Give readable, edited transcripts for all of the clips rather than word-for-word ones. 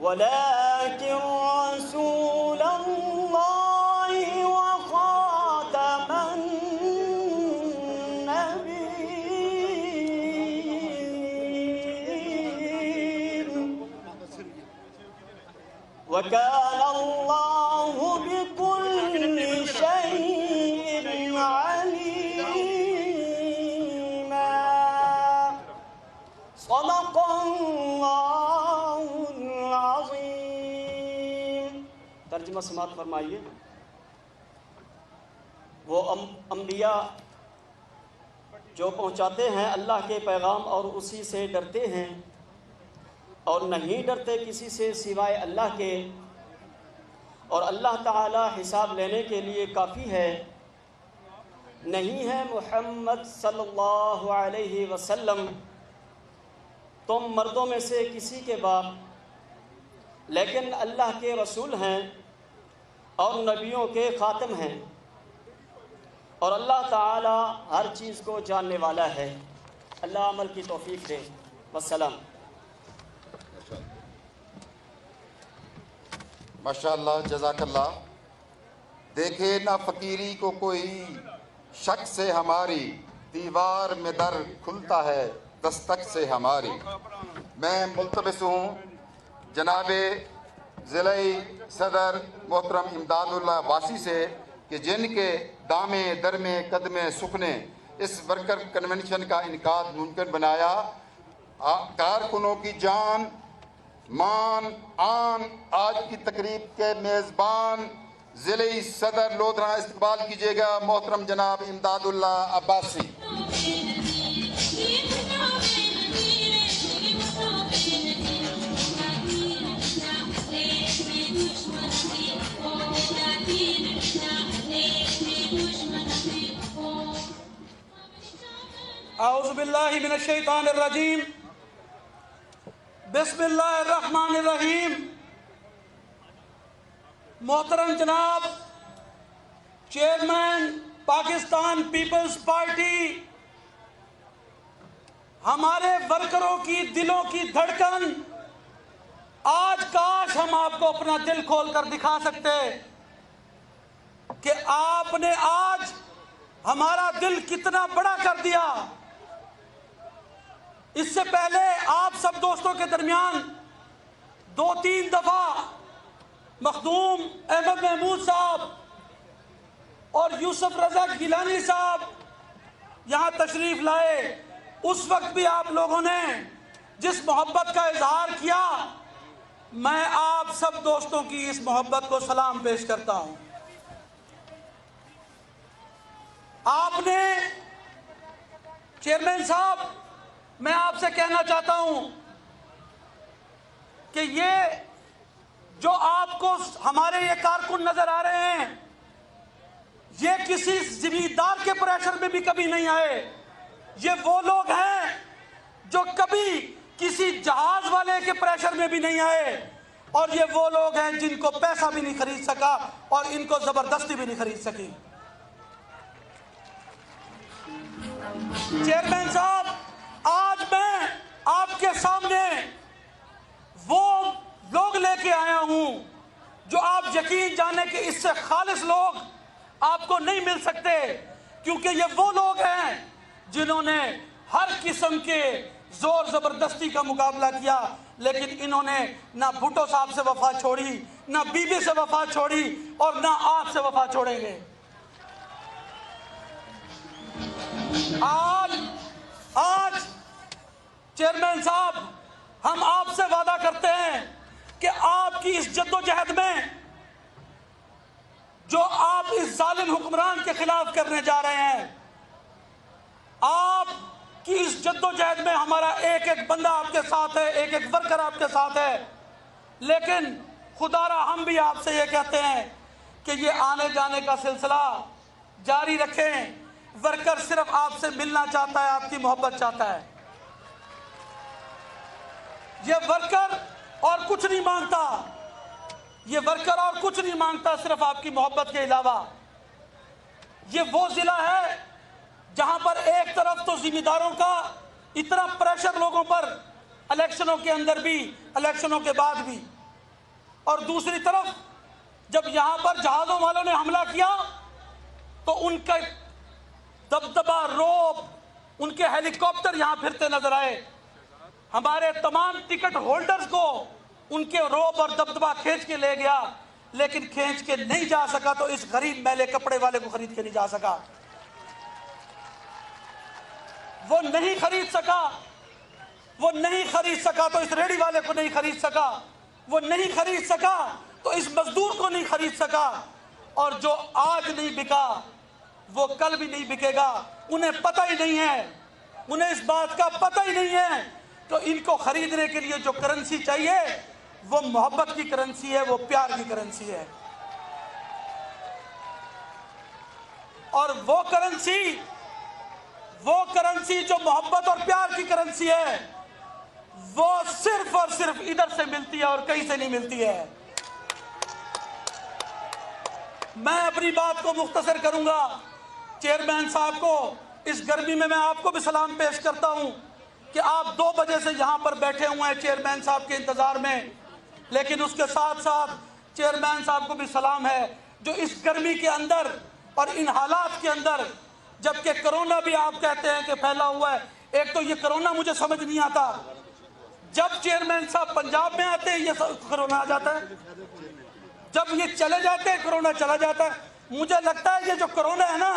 ولكن رسول الله وخاتم النبيين وكان الله بكل شيء عليما صدق اللہ العظیم۔ ترجمہ سماعت فرمائیے۔ وہ انبیاء جو پہنچاتے ہیں اللہ کے پیغام اور اسی سے ڈرتے ہیں اور نہیں ڈرتے کسی سے سوائے اللہ کے، اور اللہ تعالی حساب لینے کے لیے کافی ہے۔ نہیں ہے محمد صلی اللہ علیہ وسلم تم مردوں میں سے کسی کے باپ، لیکن اللہ کے رسول ہیں اور نبیوں کے خاتم ہیں، اور اللہ تعالی ہر چیز کو جاننے والا ہے۔ اللہ عمل کی توفیق دے۔ والسلام۔ ماشاءاللہ، جزاک اللہ۔ دیکھے نہ فقیری کو کوئی، شک سے ہماری دیوار میں در کھلتا ہے دستک سے ہماری۔ میں ملتمس ہوں جناب ضلع صدر محترم امداد اللہ واسی سے کہ جن کے دامے درمے قدمے سکھنے اس ورکر کنونشن کا انعقاد ممکن بنایا، کارکنوں کی جان مان آن آج کی تقریب کے میزبان ضلعی صدر لودھراں استقبال کیجیے گا محترم جناب امداد اللہ عباسی۔ اعوذ باللہ من الشیطان الرجیم، بسم اللہ الرحمن الرحیم۔ محترم جناب چیئرمین پاکستان پیپلز پارٹی، ہمارے ورکروں کی دلوں کی دھڑکن، آج کاش ہم آپ کو اپنا دل کھول کر دکھا سکتے کہ آپ نے آج ہمارا دل کتنا بڑا کر دیا۔ اس سے پہلے آپ سب دوستوں کے درمیان 2-3 دفعہ مخدوم احمد محمود صاحب اور یوسف رضا گیلانی صاحب یہاں تشریف لائے، اس وقت بھی آپ لوگوں نے جس محبت کا اظہار کیا، میں آپ سب دوستوں کی اس محبت کو سلام پیش کرتا ہوں۔ آپ نے چیئرمین صاحب، میں آپ سے کہنا چاہتا ہوں کہ یہ جو آپ کو ہمارے یہ کارکن نظر آ رہے ہیں، یہ کسی زمیندار کے پریشر میں بھی کبھی نہیں آئے۔ یہ وہ لوگ ہیں جو کبھی کسی جہاز والے کے پریشر میں بھی نہیں آئے، اور یہ وہ لوگ ہیں جن کو پیسہ بھی نہیں خرید سکا اور ان کو زبردستی بھی نہیں خرید سکی۔ چیئرمین صاحب، آج میں آپ کے سامنے وہ لوگ لے کے آیا ہوں جو آپ یقین جانے کہ اس سے خالص لوگ آپ کو نہیں مل سکتے، کیونکہ یہ وہ لوگ ہیں جنہوں نے ہر قسم کے زور زبردستی کا مقابلہ کیا، لیکن انہوں نے نہ بھٹو صاحب سے وفا چھوڑی، نہ بی بی سے وفا چھوڑی، اور نہ آپ سے وفا چھوڑیں گے۔ آج چیئرمین صاحب، ہم آپ سے وعدہ کرتے ہیں کہ آپ کی اس جد و جہد میں جو آپ اس ظالم حکمران کے خلاف کرنے جا رہے ہیں، آپ کی اس جد و جہد میں ہمارا ایک ایک بندہ آپ کے ساتھ ہے، ایک ایک ورکر آپ کے ساتھ ہے، لیکن خدا را ہم بھی آپ سے یہ کہتے ہیں کہ یہ آنے جانے کا سلسلہ جاری رکھیں۔ ورکر صرف آپ سے ملنا چاہتا ہے، آپ کی محبت چاہتا ہے۔ یہ ورکر اور کچھ نہیں مانگتا، یہ ورکر اور کچھ نہیں مانگتا صرف آپ کی محبت کے علاوہ۔ یہ وہ ضلع ہے جہاں پر ایک طرف تو ذمہ داروں کا اتنا پریشر لوگوں پر، الیکشنوں کے اندر بھی، الیکشنوں کے بعد بھی، اور دوسری طرف جب یہاں پر جہازوں والوں نے حملہ کیا تو ان کا دبدبہ، روب، ان کے ہیلی کاپٹر یہاں پھرتے نظر آئے. ہمارے تمام ٹکٹ ہولڈرز کو ان کے روب اور دبدبہ کھینچ کے لے گیا، لیکن کھینچ کے نہیں جا سکا تو اس غریب میلے کپڑے والے کو خرید کے نہیں جا سکا. وہ نہیں خرید سکا، وہ نہیں خرید سکا تو اس ریڑھی والے کو نہیں خرید سکا، وہ نہیں خرید سکا تو اس مزدور کو نہیں خرید سکا. اور جو آج نہیں بکا وہ کل بھی نہیں بکے گا. انہیں پتہ ہی نہیں ہے، انہیں اس بات کا پتہ ہی نہیں ہے تو ان کو خریدنے کے لیے جو کرنسی چاہیے وہ محبت کی کرنسی ہے، وہ پیار کی کرنسی ہے. اور وہ کرنسی جو محبت اور پیار کی کرنسی ہے وہ صرف اور صرف ادھر سے ملتی ہے اور کہیں سے نہیں ملتی ہے. میں اپنی بات کو مختصر کروں گا. چیئرمین صاحب کو اس گرمی میں آپ کو بھی سلام پیش کرتا ہوں کہ آپ 2 بجے سے یہاں پر بیٹھے ہوئے ہیں چیئرمین صاحب کے انتظار میں، لیکن اس کے ساتھ ساتھ چیئرمین صاحب کو بھی سلام ہے جو اس گرمی کے اندر اور ان حالات کے اندر، جبکہ کرونا بھی آپ کہتے ہیں کہ پھیلا ہوا ہے. ایک تو یہ کرونا مجھے سمجھ نہیں آتا، جب چیئرمین صاحب پنجاب میں آتے ہیں یہ کرونا آ جاتا ہے، جب یہ چلے جاتے ہیں کرونا چلا جاتا ہے. مجھے لگتا ہے یہ جو کرونا ہے نا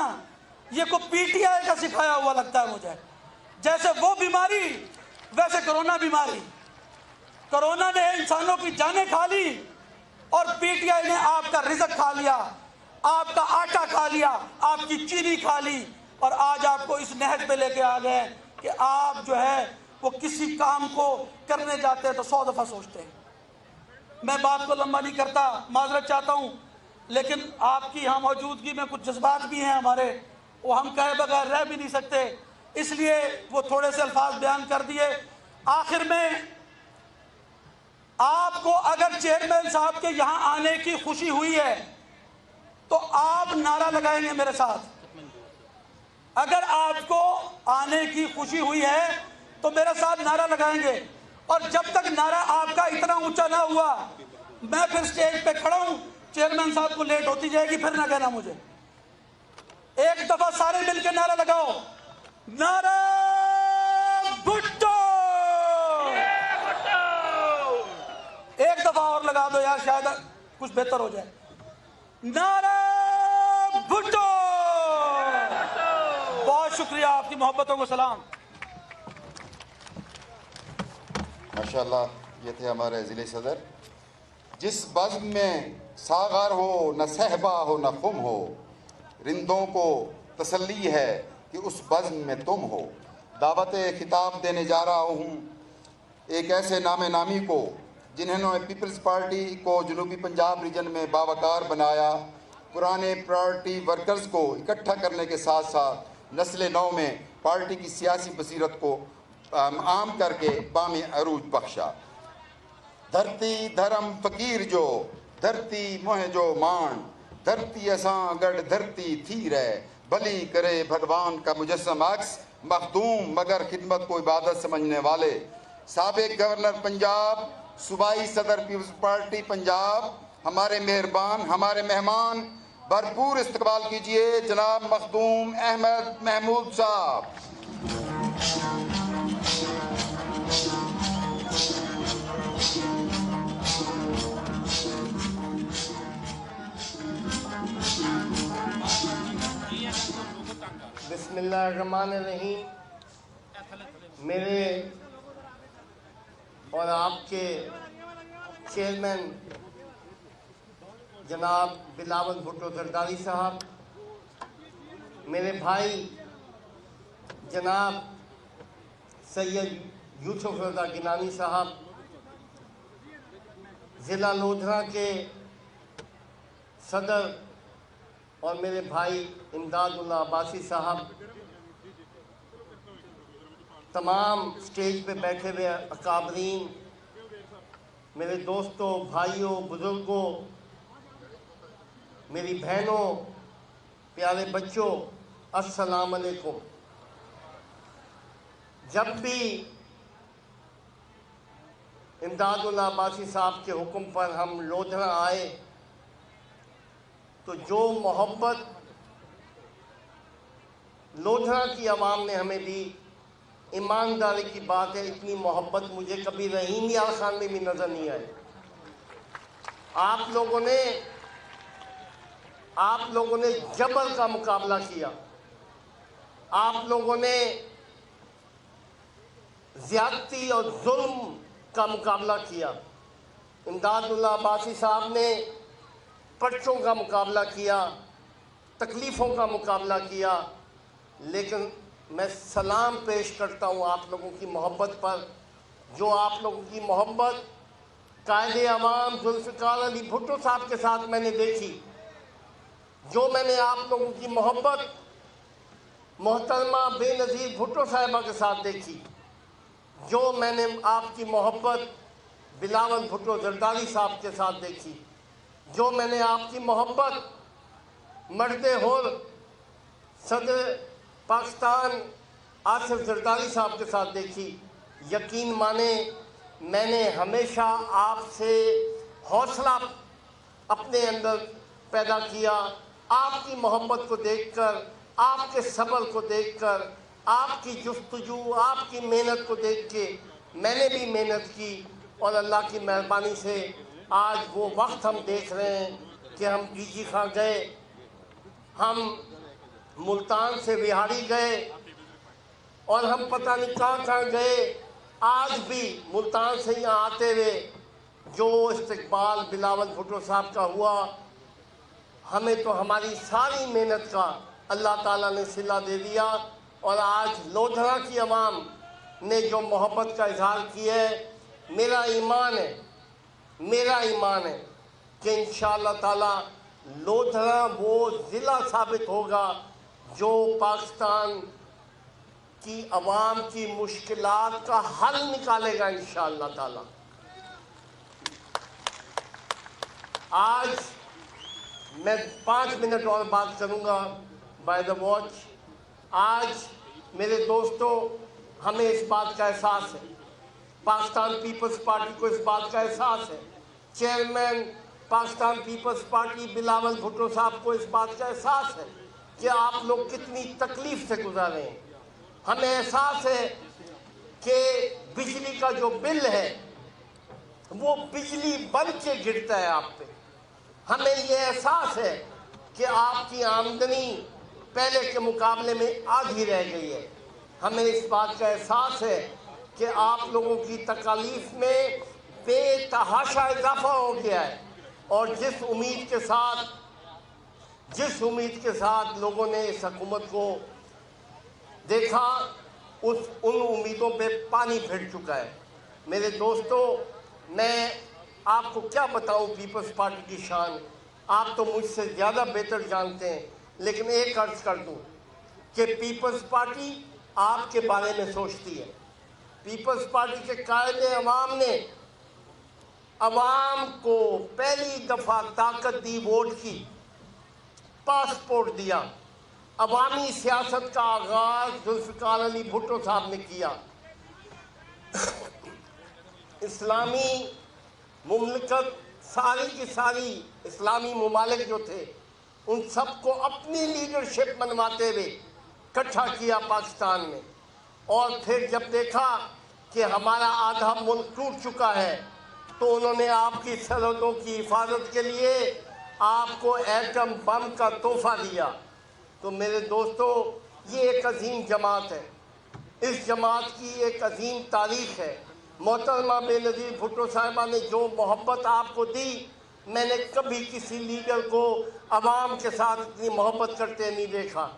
یہ کو پی ٹی آئی کا سکھایا ہوا لگتا ہے مجھے. جیسے وہ بیماری ویسے کرونا بیماری. کرونا نے انسانوں کی جانیں کھا لی اور پی ٹی آئی نے آپ کا رزق کھا لیا، آپ کا آٹا کھا لیا، آپ کی چینی کھا لی، اور آج آپ کو اس نہج پہ لے کے آ گئے کہ آپ جو ہے وہ کسی کام کو کرنے جاتے ہیں تو 100 دفعہ سوچتے ہیں. میں بات کو لمبا نہیں کرتا، معذرت چاہتا ہوں، لیکن آپ کی یہاں موجودگی میں کچھ جذبات بھی ہیں ہمارے، وہ ہم کہے بغیر رہ بھی نہیں سکتے، اس لیے وہ تھوڑے سے الفاظ بیان کر دیے. آخر میں آپ کو اگر چیئرمین صاحب کے یہاں آنے کی خوشی ہوئی ہے تو آپ نعرہ لگائیں گے میرے ساتھ. اگر آپ کو آنے کی خوشی ہوئی ہے تو میرے ساتھ نعرہ لگائیں گے. اور جب تک نعرہ آپ کا اتنا اونچا نہ ہوا میں پھر سٹیج پہ کھڑا ہوں، چیئرمین صاحب کو لیٹ ہوتی جائے گی پھر نہ کہنا مجھے. ایک دفعہ سارے مل کے نعرہ لگاؤ، نعرہ بھٹو. ایک دفعہ اور لگا دو یار، شاید کچھ بہتر ہو جائے. نعرہ بھٹو. بہت شکریہ، آپ کی محبتوں کو سلام. ماشاءاللہ، یہ تھے ہمارے ضلع صدر. جس بزم میں ساغر ہو نہ صحبا ہو نہ خم ہو، رندوں کو تسلی ہے کہ اس بزم میں تم ہو. دعوت خطاب دینے جا رہا ہوں ایک ایسے نام نامی کو جنہوں نے پیپلز پارٹی کو جنوبی پنجاب ریجن میں باوقار بنایا، پرانے پارٹی ورکرز کو اکٹھا کرنے کے ساتھ ساتھ نسل نو میں پارٹی کی سیاسی بصیرت کو عام کر کے بامی عروج بخشا. دھرتی دھرم فقیر جو، دھرتی موہ جو مان، دھرتی اساں گڑھ دھرتی تھی رہ، بلی کرے بھگوان کا مجسم عکس، مخدوم مگر خدمت کو عبادت سمجھنے والے. سابق گورنر پنجاب، صوبائی صدر پیپلز پارٹی پنجاب، ہمارے مہربان، ہمارے مہمان، بھرپور استقبال کیجئے جناب مخدوم احمد محمود صاحب. بسم اللہ الرحمن الرحیم. میرے اور آپ کے چیئرمین جناب بلاول بھٹو زرداری صاحب، میرے بھائی جناب سید یوسف رضا گنانی صاحب، ضلع لودھرا کے صدر اور میرے بھائی امداد اللہ عباسی صاحب، تمام سٹیج پہ بیٹھے ہوئے اکابرین، میرے دوستوں، بھائیوں، بزرگوں، میری بہنوں، پیارے بچوں، السلام علیکم. جب بھی امداد اللہ عباسی صاحب کے حکم پر ہم لودھنا آئے تو جو محبت لودھنا کی عوام نے ہمیں دی، ایمانداری کی بات ہے، اتنی محبت مجھے کبھی رحیم یار خان میں بھی نظر نہیں آئی۔ آپ لوگوں نے جبر کا مقابلہ کیا، آپ لوگوں نے زیادتی اور ظلم کا مقابلہ کیا۔ امداد اللہ عباسی صاحب نے پرچوں کا مقابلہ کیا، تکلیفوں کا مقابلہ کیا، لیکن میں سلام پیش کرتا ہوں آپ لوگوں کی محبت پر، جو آپ لوگوں کی محبت قائد عوام ذوالفقار علی بھٹو صاحب کے ساتھ میں نے دیکھی، جو میں نے آپ لوگوں کی محبت محترمہ بے نظیر بھٹو صاحبہ کے ساتھ دیکھی، جو میں نے آپ کی محبت بلاول بھٹو زرداری صاحب کے ساتھ دیکھی، جو میں نے آپ کی محبت مرد ہور صدر پاکستان آصف زرداری صاحب کے ساتھ دیکھی، یقین مانیں میں نے ہمیشہ آپ سے حوصلہ اپنے اندر پیدا کیا۔ آپ کی محبت کو دیکھ کر، آپ کے صبر کو دیکھ کر، آپ کی جستجو، آپ کی محنت کو دیکھ کے میں نے بھی محنت کی، اور اللہ کی مہربانی سے آج وہ وقت ہم دیکھ رہے ہیں کہ ہم گیجی خاں گئے، ہم ملتان سے وہاڑی گئے، اور ہم پتہ نہیں کہاں گئے۔ آج بھی ملتان سے یہاں آتے ہوئے جو استقبال بلاول بھٹو صاحب کا ہوا، ہمیں تو ہماری ساری محنت کا اللہ تعالیٰ نے صلہ دے دیا، اور آج لودھنا کی عوام نے جو محبت کا اظہار کیا ہے، میرا ایمان ہے کہ انشاءاللہ تعالیٰ لودھنا وہ ضلع ثابت ہوگا جو پاکستان کی عوام کی مشکلات کا حل نکالے گا انشاءاللہ تعالیٰ۔ آج میں 5 منٹ اور بات کروں گا بائی دا واچ۔ آج میرے دوستو ہمیں اس بات کا احساس ہے، پاکستان پیپلز پارٹی کو اس بات کا احساس ہے، چیئرمین پاکستان پیپلز پارٹی بلاول بھٹو صاحب کو اس بات کا احساس ہے کہ آپ لوگ کتنی تکلیف سے گزارے ہیں۔ ہمیں احساس ہے کہ بجلی کا جو بل ہے وہ بجلی بن کے گرتا ہے آپ پہ۔ ہمیں یہ احساس ہے کہ آپ کی آمدنی پہلے کے مقابلے میں آدھی رہ گئی ہے۔ ہمیں اس بات کا احساس ہے کہ آپ لوگوں کی تکالیف میں بے تحاشا اضافہ ہو گیا ہے، اور جس امید کے ساتھ لوگوں نے اس حکومت کو دیکھا، ان امیدوں پہ پانی پھر چکا ہے۔ میرے دوستو میں آپ کو کیا بتاؤں پیپلز پارٹی کی شان، آپ تو مجھ سے زیادہ بہتر جانتے ہیں، لیکن ایک عرض کر دوں کہ پیپلز پارٹی آپ کے بارے میں سوچتی ہے۔ پیپلز پارٹی کے قائد عوام نے عوام کو پہلی دفعہ طاقت دی، ووٹ کی، پاسپورٹ دیا۔ عوامی سیاست کا آغاز ذوالفقار علی بھٹو صاحب نے کیا۔ اسلامی مملکت ساری کی ساری اسلامی ممالک جو تھے ان سب کو اپنی لیڈرشپ منواتے ہوئے اکٹھا کیا پاکستان میں، اور پھر جب دیکھا کہ ہمارا آدھا ملک ٹوٹ چکا ہے تو انہوں نے آپ کی سرحدوں کی حفاظت کے لیے آپ کو ایٹم بم کا تحفہ دیا۔ تو میرے دوستو یہ ایک عظیم جماعت ہے، اس جماعت کی ایک عظیم تاریخ ہے۔ محترمہ بے نظیر بھٹو صاحبہ نے جو محبت آپ کو دی، میں نے کبھی کسی لیڈر کو عوام کے ساتھ اتنی محبت کرتے نہیں دیکھا۔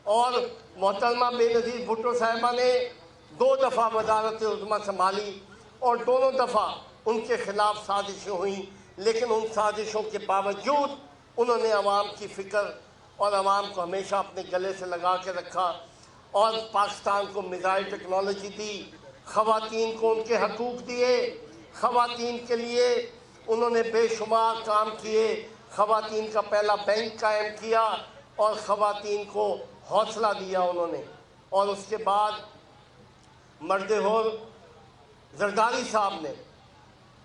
اور محترمہ بے نظیر بھٹو صاحبہ نے 2 دفعہ وزارت عظمیٰ سنبھالی، اور دونوں دفعہ ان کے خلاف سازشیں ہوئیں، لیکن ان سازشوں کے باوجود انہوں نے عوام کی فکر اور عوام کو ہمیشہ اپنے گلے سے لگا کے رکھا، اور پاکستان کو میزائل ٹیکنالوجی دی، خواتین کو ان کے حقوق دیے، خواتین کے لیے انہوں نے بے شمار کام کیے، خواتین کا پہلا بینک قائم کیا، اور خواتین کو حوصلہ دیا انہوں نے۔ اور اس کے بعد مرد ہور زرداری صاحب نے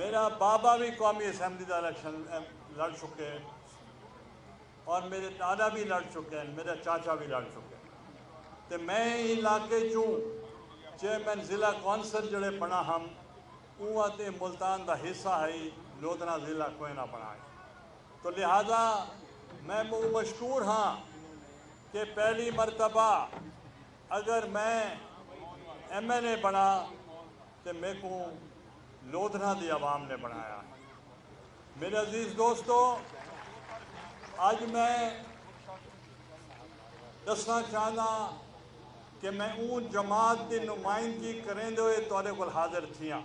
میرا بابا بھی قومی اسمبلی کا الیکشن لڑ چکے ہیں اور میرے دادا بھی لڑ چکے ہیں, میرا چاچا بھی لڑ چکے ہیں. تو میں علاقے چوں چیئرمین ضلع کونسل جڑے بنا ہم اوہ تے ملتان دا حصہ ہے لودھنا ضلع کوئی نہ بنا ہے. تو لہذا میں مشکور ہاں کہ پہلی مرتبہ اگر میں ایم ایل اے بنا تو میں کو لودھنا دی عوام نے بنایا. میرے عزیز دوستو, آج میں دسنا چاہنا کہ میں اون جماعت کی نمائندگی کریں دے ہوئے تھوڑے کو حاضر تھیاں.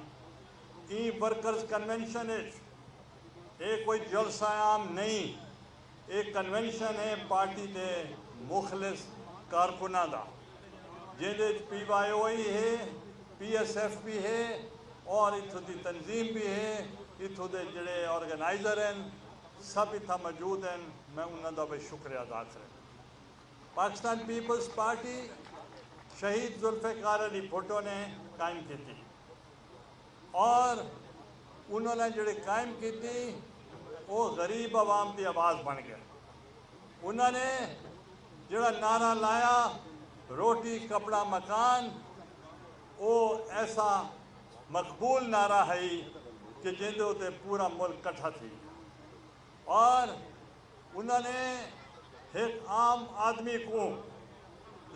ای ورکرز کنونشن ایک کوئی جلسہ عام نہیں, ایک کنونشن ہے پارٹی دے مخلص کارکناں دا جہدے پی وائی او ہے, پی ایس ایف بھی ہے اور اتھو دی تنظیم بھی ہے, اتھو دے جڑے آرگنائزر ہیں سب اتھا موجود ہیں. میں انہوں دا بھی شکریہ ادا کریں. پاکستان پیپلز پارٹی شہید ذوالفقار علی بھٹو نے قائم کی تھی اور انہوں نے جڑے قائم کی تھی وہ غریب عوام کی آواز بن گئے. انہوں نے جڑا نعرہ لایا روٹی کپڑا مکان, وہ ایسا مقبول نعرہ ہے کہ جن دے پورا ملک کٹھا تھی. اور انہوں نے ایک عام آدمی کو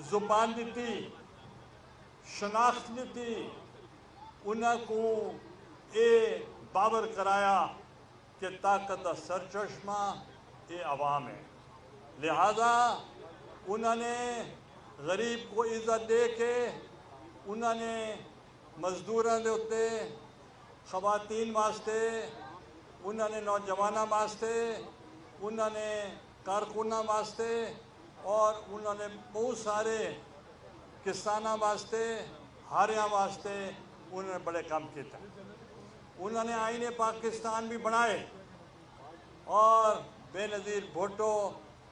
زبان دیتی, شناخت دیتی, انہوں کو یہ باور کرایا کہ طاقت کا سرچشمہ یہ عوام ہے. لہذا انہوں نے غریب کو عزت دے کے انہوں نے مزدوراں دے اتے, خواتین واسطے, انہوں نے نوجوانوں واسطے, انہوں نے کارکناں واسطے اور انہوں نے بہت سارے کسانوں واسطے, ہاریاں واسطے انہوں نے بڑے کام کیے. انہوں نے آئین پاکستان بھی بنائے اور بے نظیر بھٹو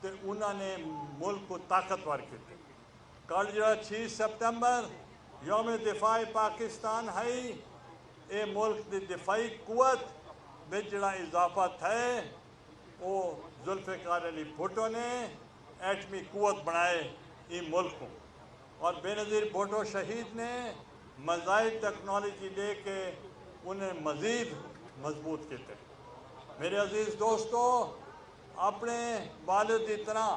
تے انہوں نے ملک کو طاقتور کیتے. کل جڑا 6 سپتمبر یوم دفاع پاکستان ہے, اے ملک دی دفاعی قوت میں جڑا اضافہ ہے وہ ذوالفقار علی بھٹو نے ایٹمی قوت بنائے ای ملک کو. اور بے نظیر بھٹو شہید نے مزائد ٹیکنالوجی دے کے انہیں مزید مضبوط کیتے. میرے عزیز دوستو, اپنے والد کی طرح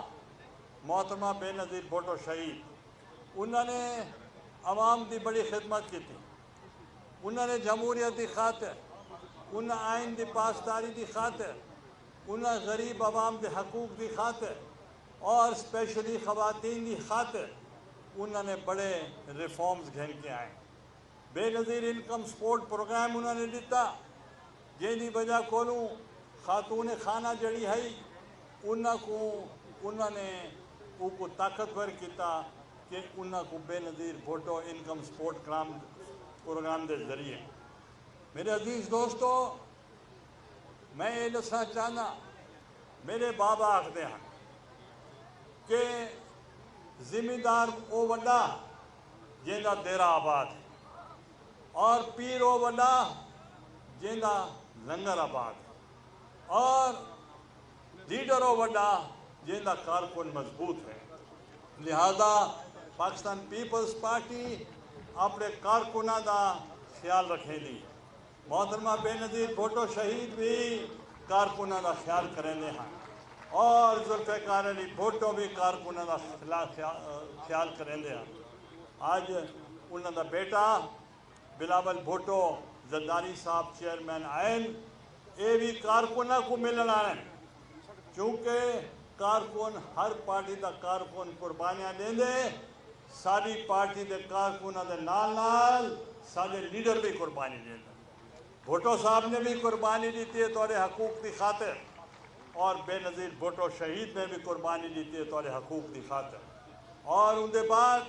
محترمہ بے نظیر بھٹو شہید, انہوں نے عوام کی بڑی خدمت کی تھی. انہوں نے جمہوریت کی خاطر, انہوں نے آئین کی پاسداری کی خاطر, انہوں نے غریب عوام کے حقوق کی خاطر اور اسپیشلی خواتین کی خاطر انہوں نے بڑے ریفارمز گھن کے آئے. بے نظیر انکم سپورٹ پروگرام انہوں نے دیتا جن کی وجہ کو خاتون خانہ جڑی ہے انہوں نے وہ کو طاقتور کیتا کہ انہوں کو بے نظیر بھٹو انکم سپورٹ پروگرام دے ذریعے. میرے عزیز دوستو, میں یہ دسنا چاہنا, میرے بابا آخدے ہیں کہ ذمہ او وڈا جیندہ دیرہ آباد ہے اور پیر او وڈا جیندہ لنگر آباد ہے اور لیڈر او وڈا جیندہ کارکن مضبوط ہے. لہذا پاکستان پیپلز پارٹی اپنے کارکناں دا خیال رکھیں دی. محترمہ بے نظیر بھٹو شہید بھی کارکناں دا خیال کریں دے ہیں اور ذوالفقار علی بھٹو بھی کارکناں دا خیال کریں دے ہیں. آج انہوں دا بیٹا بلاول بھٹو زرداری صاحب چیئرمین آئین, اے بھی کارکناں کو ملن آئے چونکہ کارکن ہر پارٹی دا کارکن قربانیاں دیں دے. ساری پارٹی دے کارکناں دے نال نال سارے لیڈر بھی قربانی دیں دے. بھٹو صاحب نے بھی قربانی دیتی ہے توڑے حقوق کی خاطر اور بے نظیر بھٹو شہید نے بھی قربانی دیتی ہے توڑے حقوق کی خاطر. اور ان دے بعد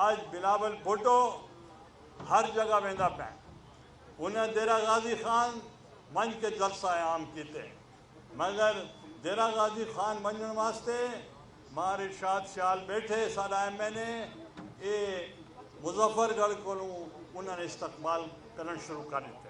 آج بلاول بھٹو ہر جگہ ویندا پہ, انہیں دیرہ غازی خان منج کے جلسہ عام کیتے مگر دیرہ غازی خان منجن واسطے مار ارشاد سیال بیٹھے سارا ایم این اے مظفر گڑھ کو انہوں نے استقبال کرنا شروع کر دیتے.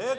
1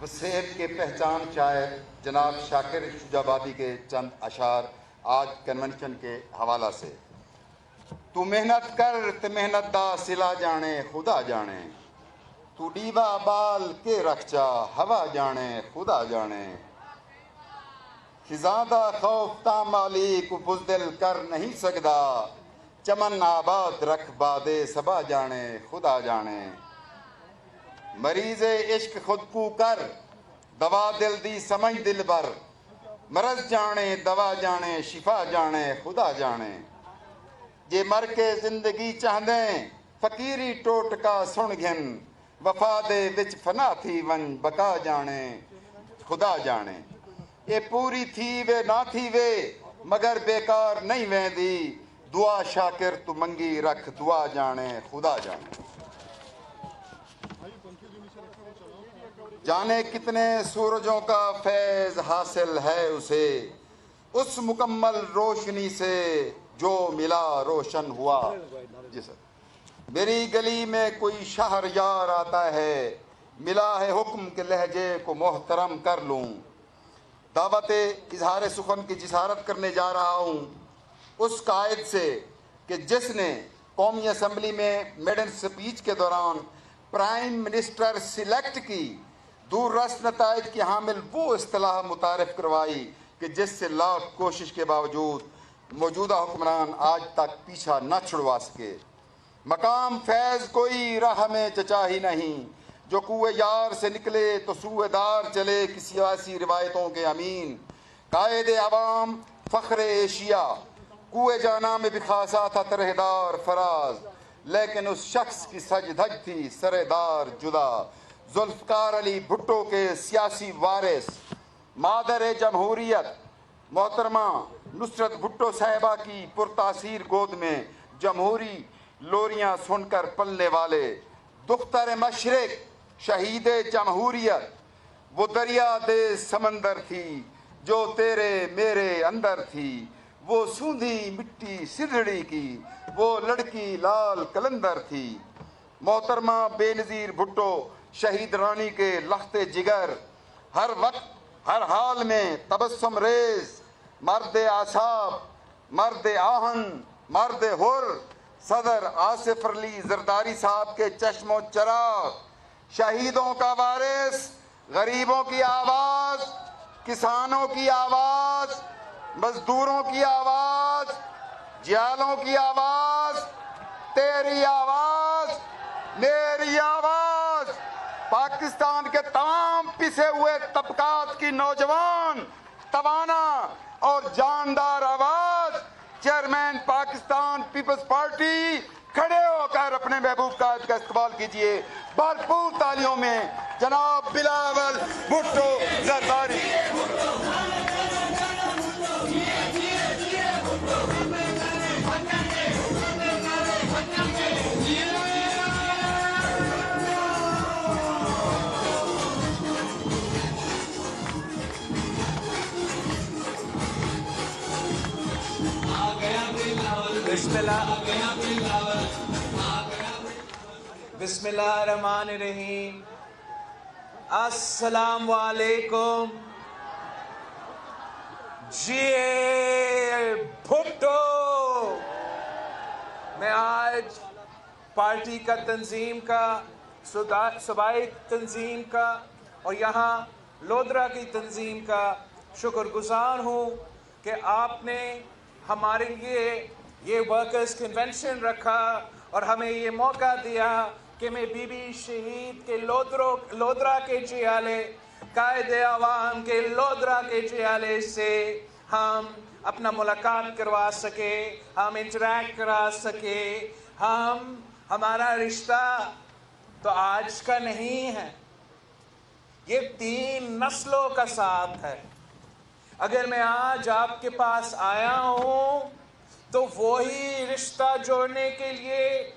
وسیب کے پہچان شاعر جناب شاکر شجابادی کے چند اشعار آج کنونشن کے حوالہ سے۔ تو محنت کر تے محنت دا سلا جانے خدا جانے، تو ڈیوا بال کے رکھ جا ہوا جانے خدا جانے، خزاں دا خوف تا مالی کو بزدل کر نہیں سکدا، چمن آباد رکھ بادے سبا جانے خدا جانے، مریض عشق خود کو کر دوا دل دی سمجھ دل بر، مرض جانے دوا جانے شفا جانے خدا جانے، جے مر کے زندگی چاہدیں فقیری ٹوٹکا سن گھن، وفا دے وچ فنا تھی ون بقا جانے خدا جانے، اے پوری تھی وے نہ تھی وے مگر بیکار نہیں ویندی، دعا شاکر تو منگی رکھ دعا جانے خدا جانے، جانے کتنے سورجوں کا فیض حاصل ہے اسے، اس مکمل روشنی سے جو ملا روشن ہوا۔ جی سر، میری گلی میں کوئی شہر یار آتا ہے، ملا ہے حکم کے لہجے کو محترم کر لوں، دعوت اظہار سخن کی جسارت کرنے جا رہا ہوں اس قائد سے کہ جس نے قومی اسمبلی میں میڈن سپیچ کے دوران پرائم منسٹر سلیکٹ کی دور رس نتائج کی حامل وہ اصطلاح متعارف کروائی کہ جس سے لاکھ کوشش کے باوجود موجودہ حکمران آج تک پیچھا نہ چھڑوا سکے، مقام فیض کوئی راہ میں چچا ہی نہیں، جو کوئے یار سے نکلے تو سوئے دار چلے کسی سیاسی روایتوں کے امین، قائد عوام فخر ایشیا کوئے جانا میں بھی خاصا تھا ترہدار فراز، لیکن اس شخص کی سج دھج تھی سردار جدا، ذوالفقار علی بھٹو کے سیاسی وارث مادر جمہوریت محترمہ نصرت بھٹو صاحبہ کی پرتاثیر گود میں جمہوری لوریاں سن کر پلنے والے، دختر مشرق شہید جمہوریت وہ دریا دے سمندر تھی جو تیرے میرے اندر تھی، وہ سوندھی مٹی سدڑی کی وہ لڑکی لال کلندر تھی، محترمہ بے نظیر بھٹو شہید رانی کے لخت جگر، ہر وقت ہر حال میں تبسم ریز، مرد اعصاب مرد آہن مرد حر، صدر آصف علی زرداری صاحب کے چشم و چراغ، شہیدوں کا وارث، غریبوں کی آواز، کسانوں کی آواز، مزدوروں کی آواز، جیالوں کی آواز، تیری آواز میری آواز، پاکستان کے تمام پسے ہوئے طبقات کی نوجوان توانا اور جاندار آواز، چیئرمین پاکستان پیپلز پارٹی کھڑے ہو کر اپنے محبوب قائد کا استقبال کیجئے بھرپور تالیوں میں جناب بلاول بھٹو زرداری۔ بسم اللہ الرحمن الرحیم، السلام علیکم۔ جی بھٹو، میں آج پارٹی کا تنظیم کا صوبائی تنظیم کا اور یہاں لودھرا کی تنظیم کا شکر گزار ہوں کہ آپ نے ہمارے لیے یہ ورکرز کنونشن رکھا اور ہمیں یہ موقع دیا کہ میں بی بی شہید کے لودھرا کے جیالے، قائد عوام کے لودھرا کے جیالے سے ہم اپنا ملاقات کروا سکے، ہم انٹریکٹ کرا سکے۔ ہمارا رشتہ تو آج کا نہیں ہے، یہ 3 نسلوں کا ساتھ ہے۔ اگر میں آج آپ کے پاس آیا ہوں تو وہی رشتہ جوڑنے کے لیے،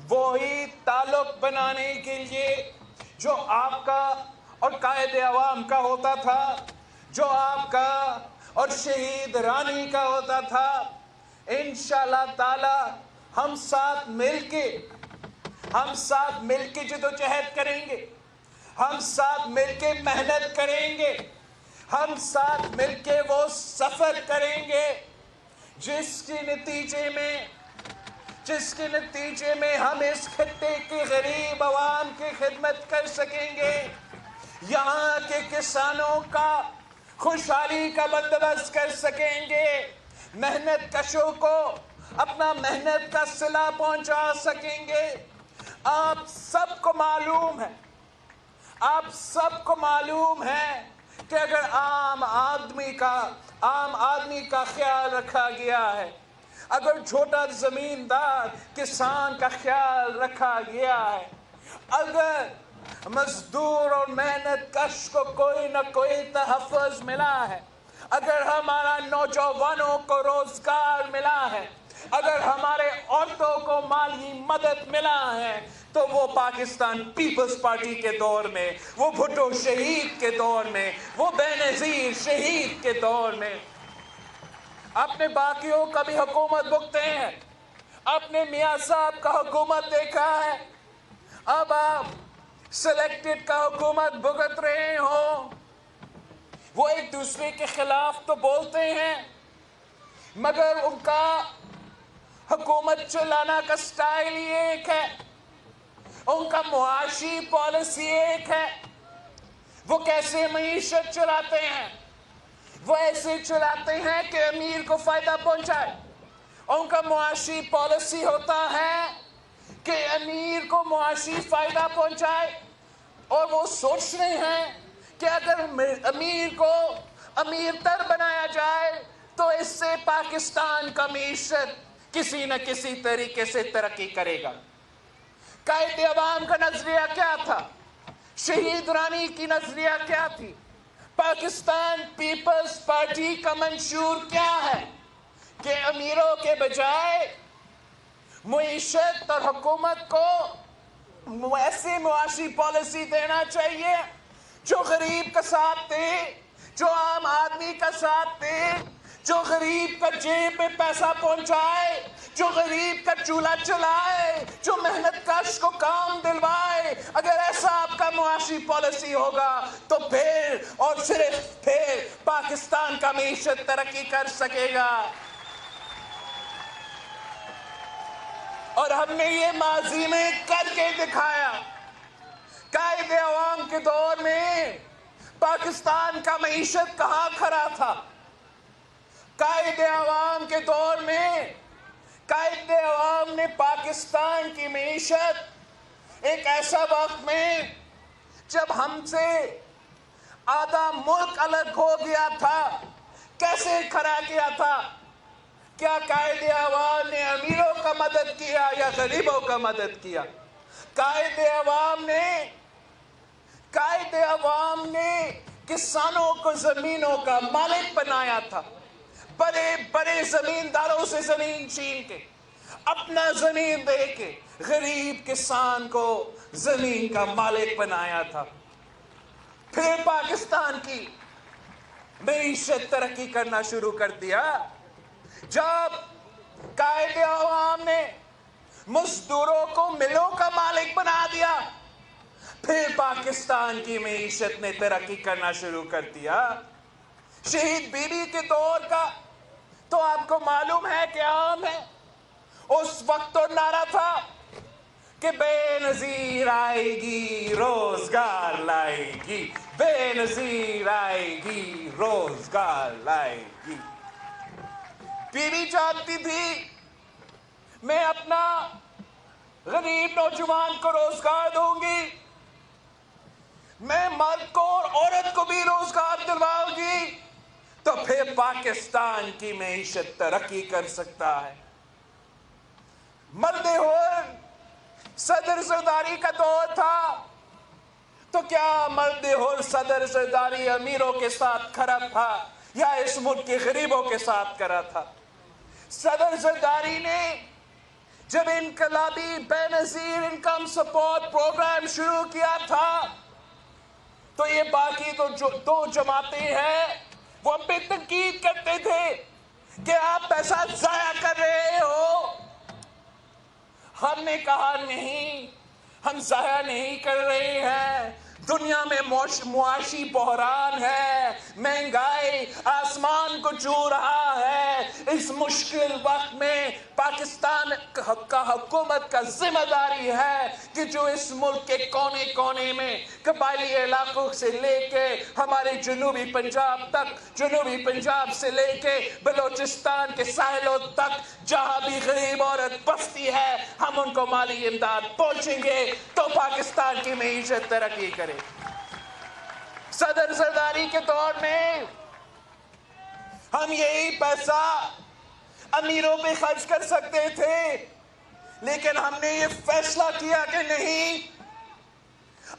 وہی تعلق بنانے کے لیے جو آپ کا اور قائد عوام کا ہوتا تھا، جو آپ کا اور شہید رانی کا ہوتا تھا۔ انشاءاللہ تعالی ہم ساتھ مل کے جدوجہد کریں گے، ہم ساتھ مل کے محنت کریں گے, ہم ساتھ مل کے وہ سفر کریں گے جس کے نتیجے میں ہم اس خطے کے غریب عوام کی خدمت کر سکیں گے, یہاں کے کسانوں کا خوشحالی کا بندوبست کر سکیں گے, محنت کشوں کو اپنا محنت کا صلہ پہنچا سکیں گے. آپ سب کو معلوم ہے کہ اگر عام آدمی کا خیال رکھا گیا ہے, اگر چھوٹا زمیندار کسان کا خیال رکھا گیا ہے, اگر مزدور اور محنت کش کو کوئی نہ کوئی تحفظ ملا ہے, اگر ہمارا نوجوانوں کو روزگار ملا ہے, اگر ہمارے عورتوں کو مالی مدد ملا ہے, تو وہ پاکستان پیپلز پارٹی کے دور میں, وہ بھٹو شہید کے دور میں, وہ بے نظیر شہید کے دور میں. آپ نے باقیوں کا بھی حکومت بھگتے ہیں, آپ نے میاں صاحب کا حکومت دیکھا ہے, اب آپ سلیکٹڈ کا حکومت بھگت رہے ہوں. وہ ایک دوسرے کے خلاف تو بولتے ہیں, مگر ان کا حکومت چلانا کا سٹائل ہی ایک ہے, ان کا معاشی پالیسی ایک ہے. وہ کیسے معیشت چلاتے ہیں؟ وہ ایسے چلاتے ہیں کہ امیر کو فائدہ پہنچائے. ان کا معاشی پالیسی ہوتا ہے کہ امیر کو معاشی فائدہ پہنچائے, اور وہ سوچ رہے ہیں کہ اگر امیر کو امیر تر بنایا جائے تو اس سے پاکستان کا معیشت کسی نہ کسی طریقے سے ترقی کرے گا. قائد عوام کا نظریہ کیا تھا؟ شہید رانی کی نظریہ کیا تھی؟ پاکستان پیپلز پارٹی کا منشور کیا ہے کہ امیروں کے بجائے معیشت اور حکومت کو ایسی معاشی پالیسی دینا چاہیے جو غریب کا ساتھ دے, جو عام آدمی کا ساتھ دے, جو غریب کا جیب میں پیسہ پہنچائے, جو غریب کا چولہا چلائے, جو محنت کش کو کام دلوائے. اگر ایسا آپ کا معاشی پالیسی ہوگا تو پھر اور صرف پھر پاکستان کا معیشت ترقی کر سکے گا. اور ہم نے یہ ماضی میں کر کے دکھایا. قائد عوام کے دور میں پاکستان کا معیشت کہاں کھڑا تھا؟ قائد عوام کے دور میں قائد عوام نے پاکستان کی معیشت ایک ایسا وقت میں جب ہم سے آدھا ملک الگ ہو گیا تھا کیسے کھڑا کیا تھا؟ کیا قائد عوام نے امیروں کا مدد کیا یا غریبوں کا مدد کیا؟ قائد عوام نے کسانوں کو زمینوں کا مالک بنایا تھا. بڑے بڑے زمینداروں سے زمین چھین کے, اپنا زمین دے کے غریب کسان کو زمین کا مالک بنایا تھا. پھر پاکستان کی معیشت ترقی کرنا شروع کر دیا جب قائد عوام نے مزدوروں کو ملوں کا مالک بنا دیا. پھر پاکستان کی معیشت نے ترقی کرنا شروع کر دیا. شہید بی بی کے دور کا تو آپ کو معلوم ہے کہ عام ہے. اس وقت تو نعرہ تھا کہ بے نظیر آئے گی روزگار لائے گی, بے نظیر آئے گی روزگار لائے گی. بی بی چاہتی تھی میں اپنا غریب نوجوان کو روزگار دوں گی, میں مرد کو اور عورت کو بھی روزگار دلواؤں گی, تو پھر پاکستان کی معیشت ترقی کر سکتا ہے. مرد ہور صدر زرداری کا دور تھا تو کیا مرد ہور صدر زرداری امیروں کے ساتھ کھڑا تھا یا اس ملک کے غریبوں کے ساتھ کھڑا تھا؟ صدر زرداری نے جب انقلابی بے نظیر انکم سپورٹ پروگرام شروع کیا تھا تو یہ باقی تو جو دو جماعتیں ہیں وہ ہم پہ تنقید کرتے تھے کہ آپ پیسہ ضائع کر رہے ہو. ہم نے کہا نہیں, ہم ضائع نہیں کر رہے ہیں. دنیا میں معاشی بحران ہے، مہنگائی آسمان کو چھو رہا ہے۔ اس مشکل وقت میں پاکستان کا حکومت کا ذمہ داری ہے کہ جو اس ملک کے کونے کونے میں قبائلی علاقوں سے لے کے ہمارے جنوبی پنجاب تک، جنوبی پنجاب سے لے کے بلوچستان کے ساحلوں تک جہاں بھی غریب عورت بستی ہے، ہم ان کو مالی امداد پہنچیں گے تو پاکستان کی معیشت ترقی کرے۔ صدر زرداری کے دور میں ہم یہی پیسہ امیروں پہ خرچ کر سکتے تھے، لیکن ہم نے یہ فیصلہ کیا کہ نہیں،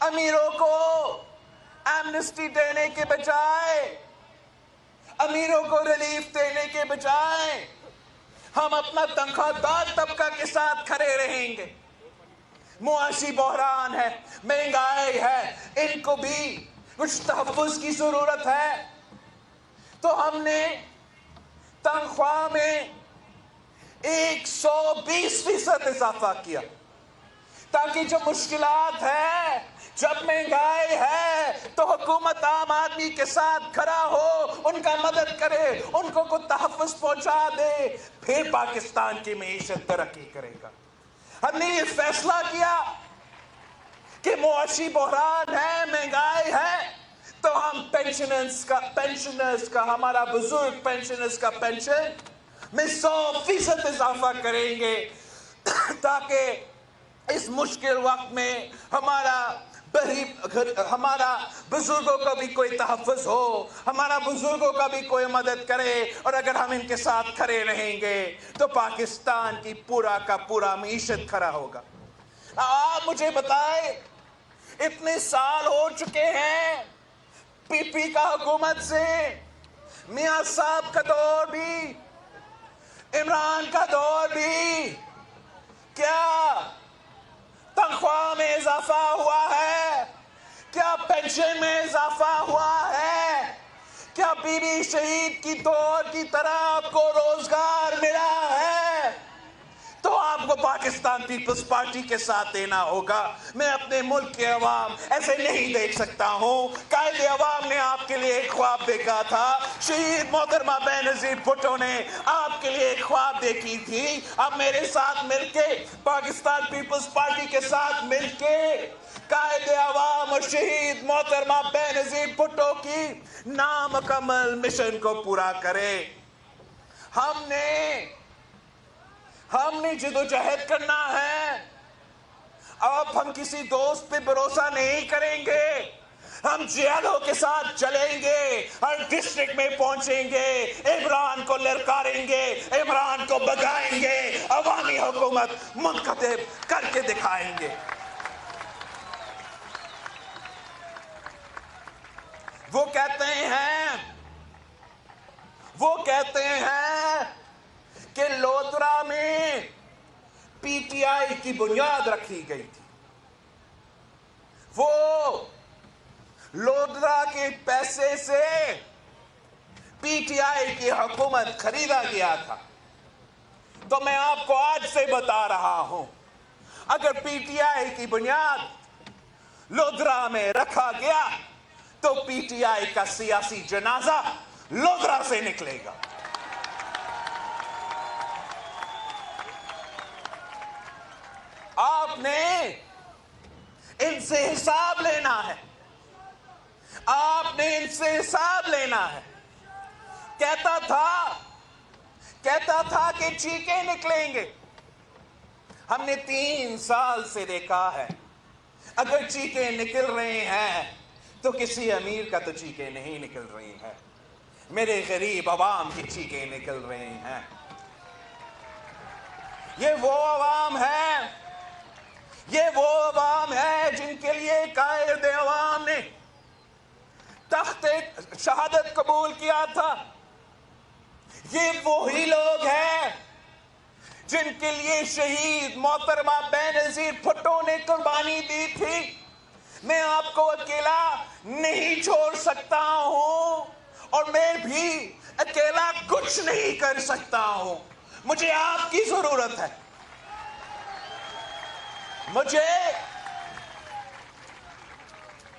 امیروں کو ایمنسٹی دینے کے بجائے، امیروں کو ریلیف دینے کے بجائے ہم اپنا تنخواہ دار طبقہ کے ساتھ کھڑے رہیں گے۔ معاشی بحران ہے، مہنگائی ہے، ان کو بھی کچھ تحفظ کی ضرورت ہے، تو ہم نے تنخواہ میں 120% اضافہ کیا تاکہ جو مشکلات ہے، جب مہنگائی ہے تو حکومت عام آدمی کے ساتھ کھڑا ہو، ان کا مدد کرے، ان کو کوئی تحفظ پہنچا دے، پھر پاکستان کی معیشت ترقی کرے گا۔ ہم نے یہ فیصلہ کیا کہ معاشی بحران ہے، مہنگائی ہے، تو ہم پینشنرز کا ہمارا بزرگ پینشنرز کا پینشن میں 100% اضافہ کریں گے تاکہ اس مشکل وقت میں ہمارا بزرگوں کا بھی کوئی تحفظ ہو، ہمارا بزرگوں کا بھی کوئی مدد کرے، اور اگر ہم ان کے ساتھ کھڑے رہیں گے تو پاکستان کی پورا کا پورا معیشت کھڑا ہوگا۔ آپ مجھے بتائیں، اتنے سال ہو چکے ہیں پی پی کا حکومت سے، میاں صاحب کا دور بھی، عمران کا دور بھی، کیا تنخواہ میں اضافہ ہوا ہے؟ کیا پینشن میں اضافہ ہوا ہے؟ کیا بی بی شہید کی دور کی طرح آپ کو روزگار ملا ہے؟ تو آپ کو پاکستان پیپلز پارٹی کے ساتھ دینا ہوگا۔ میں اپنے ملک کے عوام ایسے نہیں دیکھ سکتا ہوں۔ قائد عوام نے آپ کے لیے ایک خواب دیکھا تھا، شہید محترمہ بے نظیر بھٹو نے آپ کے لیے ایک خواب دیکھی تھی۔ اب میرے ساتھ مل کے، پاکستان پیپلز پارٹی کے ساتھ مل کے قائد عوام اور شہید محترمہ بے نظیر بھٹو کی نامکمل مشن کو پورا کرے۔ ہم نے جدوجہد کرنا ہے۔ اب ہم کسی دوست پہ بھروسہ نہیں کریں گے، ہم جیلوں کے ساتھ چلیں گے، ہر ڈسٹرکٹ میں پہنچیں گے، عمران کو للکاریں گے، عمران کو بگائیں گے، عوامی حکومت منتخب کر کے دکھائیں گے۔ وہ کہتے ہیں کہ لودرا میں پی ٹی آئی کی بنیاد رکھی گئی تھی، وہ لودرا کے پیسے سے پی ٹی آئی کی حکومت خریدا گیا تھا۔ تو میں آپ کو آج سے بتا رہا ہوں، اگر پی ٹی آئی کی بنیاد لودرا میں رکھا گیا تو پی ٹی آئی کا سیاسی جنازہ لودرا سے نکلے گا۔ آپ نے ان سے حساب لینا ہے، آپ نے ان سے حساب لینا ہے۔ کہتا تھا کہ چیخیں نکلیں گے، ہم نے 3 سال سے دیکھا ہے، اگر چیخیں نکل رہے ہیں تو کسی امیر کا تو چیخیں نہیں نکل رہی ہیں، میرے غریب عوام کی چیخیں نکل رہی ہیں۔ یہ وہ عوام ہے جن کے لیے قائد عوام نے تخت شہادت قبول کیا تھا۔ یہ وہی لوگ ہیں جن کے لیے شہید محترمہ بے نظیر بھٹو نے قربانی دی تھی۔ میں آپ کو اکیلا نہیں چھوڑ سکتا ہوں، اور میں بھی اکیلا کچھ نہیں کر سکتا ہوں، مجھے آپ کی ضرورت ہے۔